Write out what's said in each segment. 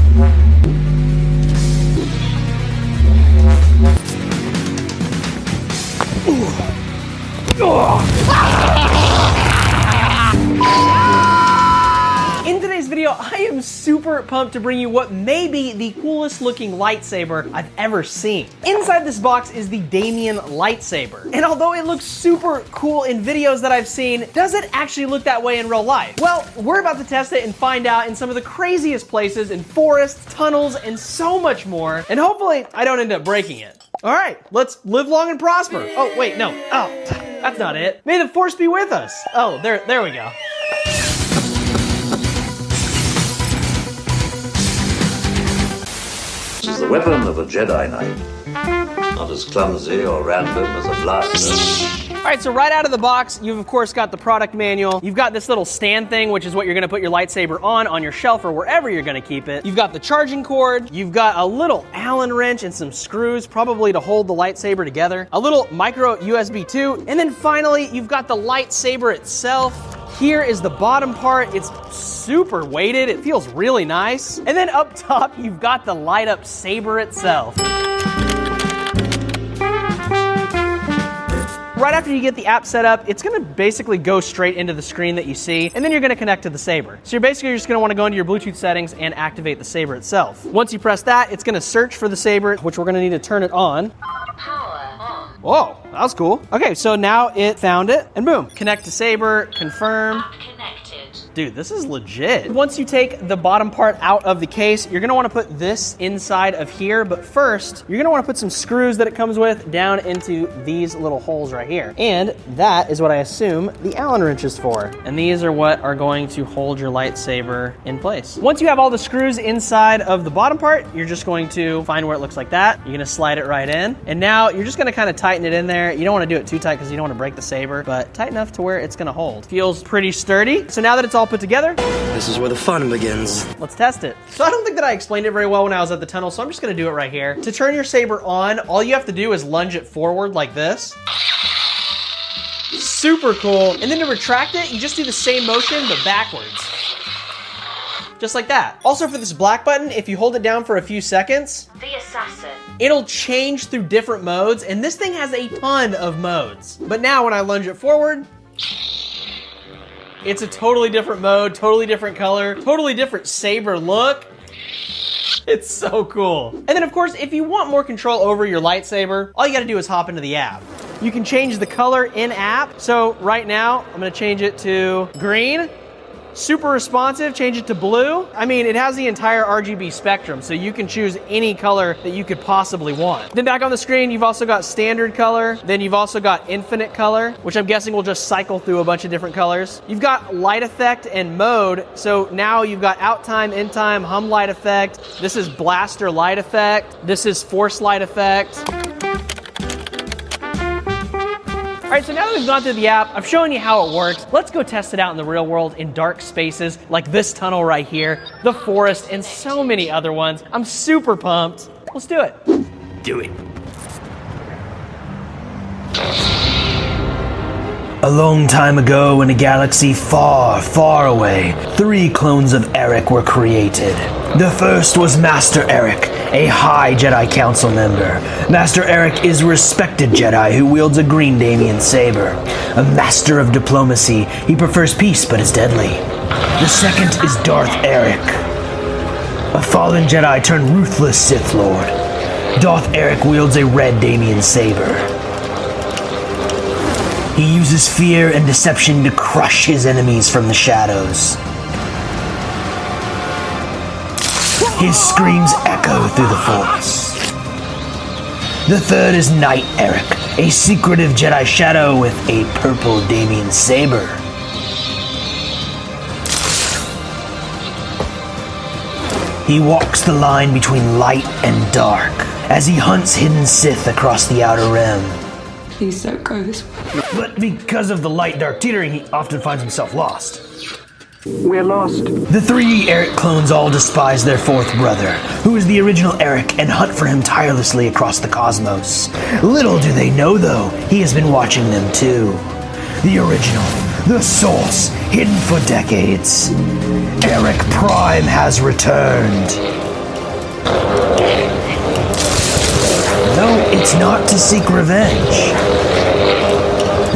In today's video, I am super pumped to bring you what may be the coolest looking lightsaber I've ever seen. Inside this box is the Damien lightsaber. And although it looks super cool in videos that I've seen, does it actually look that way in real life? Well, we're about to test it and find out in some of the craziest places, in forests, tunnels, and so much more. And hopefully, I don't end up breaking it. All right, let's live long and prosper. Oh, wait, no. Oh, that's not it. May the Force be with us. Oh, there we go. This is the weapon of a Jedi Knight. Not as clumsy or random as a blaster. All right, so right out of the box, you've of course got the product manual. You've got this little stand thing, which is what you're gonna put your lightsaber on your shelf or wherever you're gonna keep it. You've got the charging cord. You've got a little Allen wrench and some screws, probably to hold the lightsaber together. A little micro USB 2. And then finally, you've got the lightsaber itself. Here is the bottom part. It's super weighted. It feels really nice. And then up top, you've got the light up saber itself. Right after you get the app set up, it's gonna basically go straight into the screen that you see, and then you're gonna connect to the saber. So you're basically just gonna wanna go into your Bluetooth settings and activate the saber itself. Once you press that, it's gonna search for the saber, which we're gonna need to turn it on. Power on. Whoa, that was cool. Okay, so now it found it, and boom. Connect to saber, confirm. App connected. Dude, this is legit. Once you take the bottom part out of the case, you're gonna wanna put this inside of here, but first, you're gonna wanna put some screws that it comes with down into these little holes right here. And that is what I assume the Allen wrench is for. And these are what are going to hold your lightsaber in place. Once you have all the screws inside of the bottom part, you're just going to find where it looks like that. You're gonna slide it right in. And now you're just gonna kind of tighten it in there. You don't wanna do it too tight because you don't wanna break the saber, but tight enough to where it's gonna hold. Feels pretty sturdy. So now that it's all put together, this is where the fun begins. Let's test it. So I don't think that I explained it very well when I was at the tunnel, so I'm just gonna do it right here. To turn your saber on, all you have to do is lunge it forward like this. Super cool. And then to retract it, you just do the same motion, but backwards. Just like that. Also for this black button, if you hold it down for a few seconds, The assassin. it'll change through different modes, and this thing has a ton of modes. But now when I lunge it forward, it's a totally different mode, totally different color, totally different saber look. It's so cool. And then of course, if you want more control over your lightsaber, all you gotta do is hop into the app. You can change the color in app. So right now, I'm gonna change it to green. Super responsive, change it to blue. I mean, it has the entire RGB spectrum, so you can choose any color that you could possibly want. Then back on the screen, you've also got standard color. Then you've also got infinite color, which I'm guessing will just cycle through a bunch of different colors. You've got light effect and mode. So now you've got out time, in time, hum light effect. This is blaster light effect. This is force light effect. All right, so now that we've gone through the app, I've shown you how it works. Let's go test it out in the real world in dark spaces like this tunnel right here, the forest, and so many other ones. I'm super pumped. Let's do it. Do it. A long time ago in a galaxy far, far away, 3 clones of Eric were created. The first was Master Eric, a high Jedi Council member. Master Eric is a respected Jedi who wields a green Damiensaber. A master of diplomacy, he prefers peace but is deadly. The second is Darth Eric, a fallen Jedi turned ruthless Sith Lord. Darth Eric wields a red Damiensaber. He uses fear and deception to crush his enemies from the shadows. His screams echo through the Force. The third is Knight Eric, a secretive Jedi Shadow with a purple Damiensaber. He walks the line between light and dark as he hunts hidden Sith across the Outer Rim. Please don't go this way. But because of the light-dark teetering, he often finds himself lost. We're lost. The 3 Eric clones all despise their 4th brother, who is the original Eric, and hunt for him tirelessly across the cosmos. Little do they know, though, he has been watching them too. The original, the source, hidden for decades. Eric Prime has returned. Though it's not to seek revenge,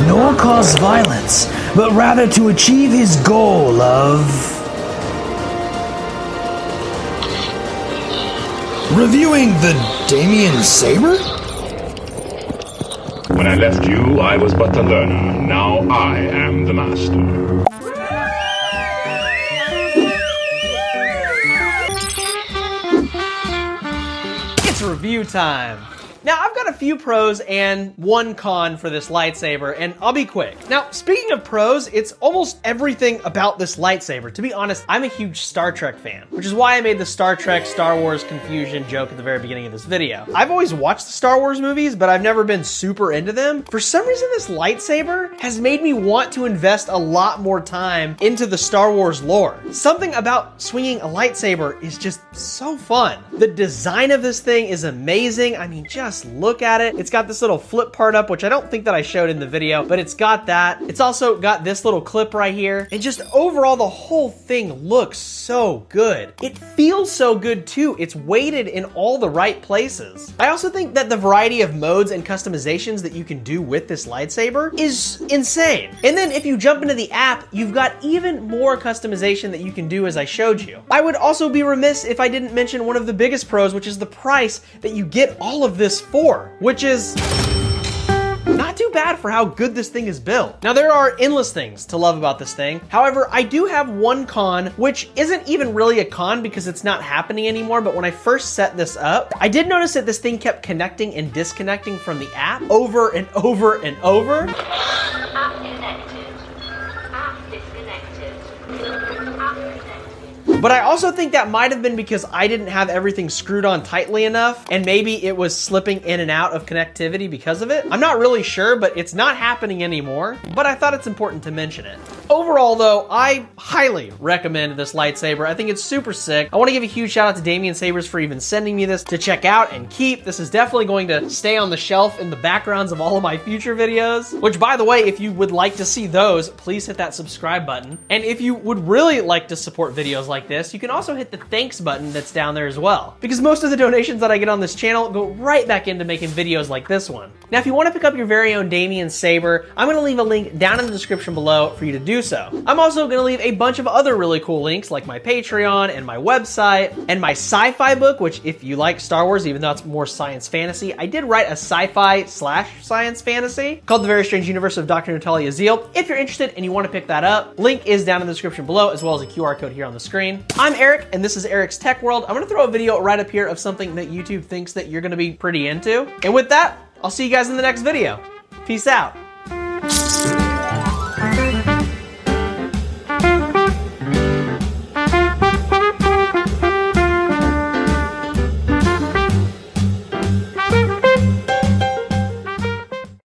nor cause violence, but rather to achieve his goal of reviewing the Damiensaber? When I left you, I was but the learner. Now I am the master. It's review time. Now, I've got a few pros and one con for this lightsaber, and I'll be quick. Now, speaking of pros, it's almost everything about this lightsaber. To be honest, I'm a huge Star Trek fan, which is why I made the Star Trek, Star Wars confusion joke at the very beginning of this video. I've always watched the Star Wars movies, but I've never been super into them. For some reason, this lightsaber has made me want to invest a lot more time into the Star Wars lore. Something about swinging a lightsaber is just so fun. The design of this thing is amazing. I mean, just look at it. It's got this little flip part up, which I don't think that I showed in the video, but it's got that. It's also got this little clip right here. And just overall, the whole thing looks so good. It feels so good too. It's weighted in all the right places. I also think that the variety of modes and customizations that you can do with this lightsaber is insane. And then if you jump into the app, you've got even more customization that you can do as I showed you. I would also be remiss if I didn't mention one of the biggest pros, which is the price that you get all of this for, which is not too bad for how good this thing is built. Now, there are endless things to love about this thing. However, I do have one con, which isn't even really a con because it's not happening anymore, but when I first set this up, I did notice that this thing kept connecting and disconnecting from the app over and over and over. App connected. App disconnected. App connected. But I also think that might have been because I didn't have everything screwed on tightly enough, and maybe it was slipping in and out of connectivity because of it. I'm not really sure, but it's not happening anymore, but I thought it's important to mention it. Overall though, I highly recommend this lightsaber. I think it's super sick. I want to give a huge shout out to Damiensabers for even sending me this to check out and keep. This is definitely going to stay on the shelf in the backgrounds of all of my future videos, which by the way, if you would like to see those, please hit that subscribe button. And if you would really like to support videos like this, you can also hit the thanks button that's down there as well, because most of the donations that I get on this channel go right back into making videos like this one. Now, if you want to pick up your very own Damiensaber, I'm going to leave a link down in the description below for you to do so. I'm also going to leave a bunch of other really cool links like my Patreon and my website and my sci-fi book, which if you like Star Wars, even though it's more science fantasy, I did write a sci-fi / science fantasy called The Very Strange Universe of Dr. Natalia Zeal. If you're interested and you want to pick that up, link is down in the description below, as well as a QR code here on the screen. I'm Eric, and this is Eric's Tech World. I'm going to throw a video right up here of something that YouTube thinks that you're going to be pretty into. And with that, I'll see you guys in the next video. Peace out.